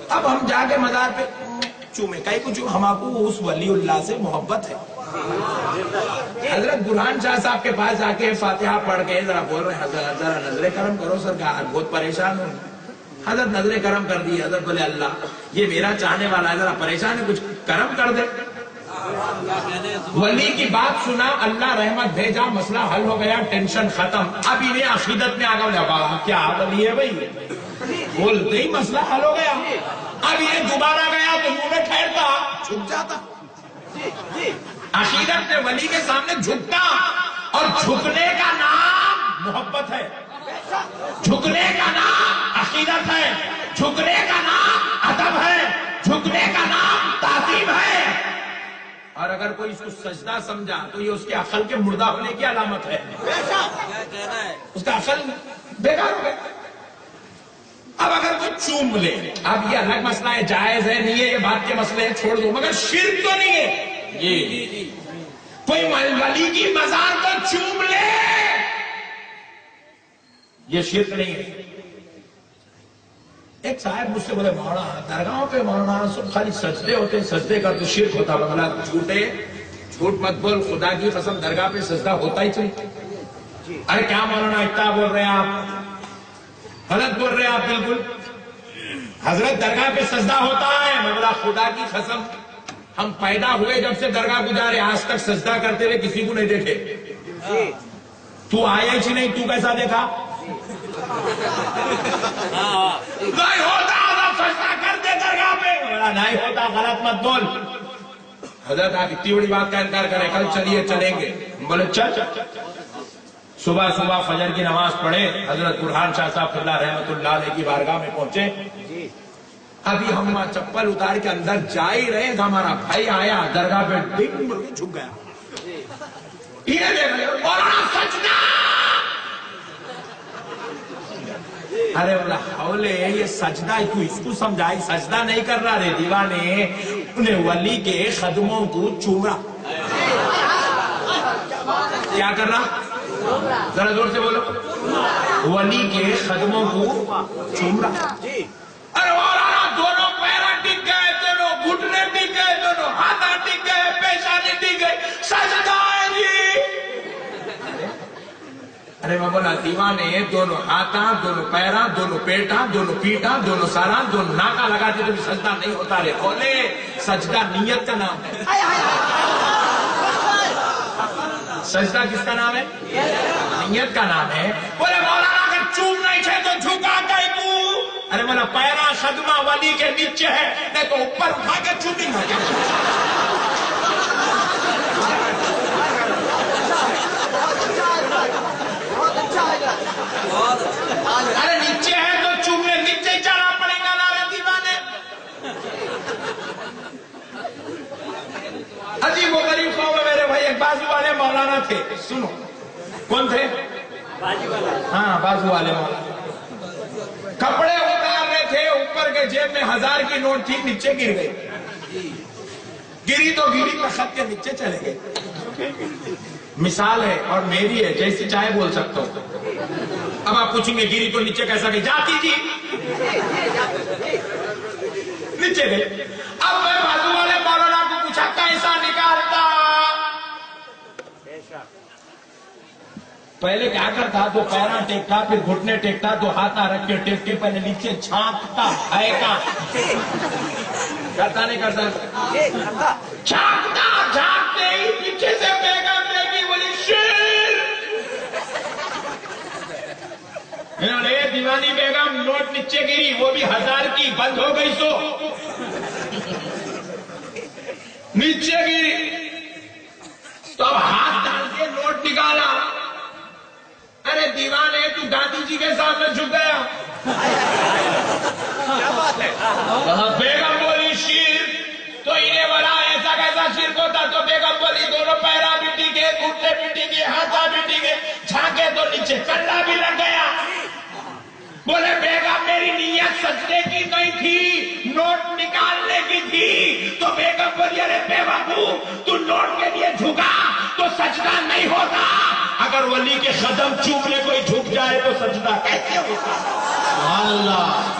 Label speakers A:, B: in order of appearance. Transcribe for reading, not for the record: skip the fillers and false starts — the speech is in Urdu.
A: اب ہم جا کے مزار پہ چومے کئی کچھ ہمارے اس ولی اللہ سے محبت ہے. حضرت برہان شاہ صاحب کے پاس جا کے فاتحہ پڑھ کے ذرا بول رہے ہیں حضرت ذرا نظر کرم کرو سرکار بہت پریشان ہوں. حضرت نظر کرم کر دی. حضرت بولے اللہ یہ میرا چاہنے والا ہے ذرا پریشان ہے کچھ کرم کر دے. ولی کی بات سنا اللہ رحمت بھیجا مسئلہ حل ہو گیا ٹینشن ختم. اب انہیں عقیدت میں آگا لگا کیا ولی ہے بھائی بولتے ہی مسئلہ حل ہو گیا. اب یہ دوبارہ گیا تو منہ میں ٹھہرتا جھک جاتا. عقیدت میں ولی کے سامنے جھکتا اور جھکنے کا نام محبت ہے. جھکنے کا نام عقیدت ہے. جھکنے کا نام ادب ہے. جھکنے کا نام تعظیم ہے. اور اگر کوئی اس کو سجدہ سمجھا تو یہ اس کے عقل کے مردہ ہونے کی علامت ہے. اس کا عقل بیکار ہو گیا. اب اگر کوئی چوم لے اب یہ الگ مسئلہ ہے جائز ہے نہیں ہے یہ بات کے مسئلے ہیں چھوڑ دو مگر شرک تو نہیں ہے. یہ کوئی ولی کی مزار کو چوم لے یہ شرک نہیں ہے. ایک صاحب مجھ سے بولے مولانا درگاہوں پہ مولانا سب خالی سجدے ہوتے سجدے کا تو شرک ہوتا. بولا جھوٹ مت بول خدا کی قسم درگاہ پہ سجدہ ہوتا ہی چاہیے. ارے کیا مولانا اتنا بول رہے ہیں آپ غلط بول رہے ہیں آپ بالکل. حضرت درگاہ پہ سجدہ ہوتا ہے. میں بولا خدا کی قسم ہم پیدا ہوئے جب سے درگاہ گزارے آج تک سجدہ کرتے ہوئے کسی کو نہیں دیکھے. تو آیا ہی نہیں تو کیسا دیکھا نہیں ہوتا سجدہ کر دے درگاہ پہ. نہیں ہوتا غلط مت بول. حضرت آپ اتنی بڑی بات کا انکار کریں کل چلیے چلیں گے. بولے چل. صبح صبح فجر کی نماز پڑھے حضرت برہان شاہ صاحب اللہ رحمت اللہ علیہ کی بارگاہ میں پہنچے. ابھی ہم چپل اتار کے اندر جا ہی رہے تھا ہمارا بھائی آیا درگاہ پہ ڈنگ جھک گیا. ارے بولا حولے یہ سجدہ تو اس کو سمجھائی سجدہ نہیں کر رہا رے دیوانے انہیں ولی کے خدموں کو چوم رہا. کیا کر رہا ذرا زور سے بولو. ولی کے خدموں کو چوم رہا. ارے مولانا دونوں پیرا ٹک گئے دونوں گھٹنے ٹک گئے دونوں ہاتھ ٹک گئے پیشانی ٹک گئے سجدہ ہے جی. ارے میں بولا دیوانے دونوں ہاتھاں دونوں پیراں دونوں پیٹاں دونوں پیٹاں دونوں ساراں دونوں ناکا لگاتے تو بھی سجدہ نہیں ہوتا. رے بولے سجدہ نیت کا نام ہے. سجدہ کس کا نام ہے نیت کا نام ہے. بولے مولانا اگر چوم نہیں چھے تو جھکا کئی کو. ارے مولا پیرا خدمہ ولی کے نیچے ہے نہیں تو اوپر اٹھا کے چومی گا. ارے نیچے ہے تو چومے نیچے چڑھا پڑے گا لارے دیوانے. عجیب و غریب قوم ہے میرے بھائی. ایک بازو والے مولانا تھے سنو کون تھے ہاں بازو والے مولانا. کپڑے اتار رہے تھے اوپر کے جیب میں 1000 کی نوٹ تھی نیچے گر گئی. گری تو گری خط کے نیچے چلے گئے. مثال ہے اور میری ہے جیسی چاہے بول سکتا ہوں. اب آپ پوچھیں گے گری تو نیچے کیسا گئی جاتی جی نیچے گئی. اب میں بازو والے مولانا کو پوچھا کیسا نکالتا. پہلے کیا کرتا تو پیرا ٹیکتا پھر گھٹنے ٹیکتا تو ہاتھا رکھ کے ٹیک کے پہلے نیچے چھانکتا بھائیکا کرتا نہیں کرتا چھانکتا جھانکتے ہی پیچھے سے بیگم بیگی بولی شیر. انہوں نے دیوانی بیگم نوٹ نیچے گری وہ بھی 1000 کی بند ہو گئی سو نیچے گری تو اب ہاتھ ڈال کے نوٹ نکالا. ارے دیوانے تو گاندھی جی کے سامنے جھک گیا. کیا بات ہے بیگم بولی شیر تو انہیں بولا ایسا کیسا شیر ہوتا تو بیگم بولی دونوں پیرا بھی ٹکے گھٹنے بھی ٹکے ہاتھا بھی ٹکے جھانکے تو نیچے کلا بھی لگ گیا. بولے بیگم میری نیت سجدے کی نہیں تھی نوٹ نکالنے کی تھی. تو بیگم بولی ارے بے وقوف تو نوٹ کے لیے جھکا تو سجدہ نہیں ہوتا. اگر ولی کے قدم چومنے کوئی جھک جائے تو سجدہ کیسے ہوتا. اللہ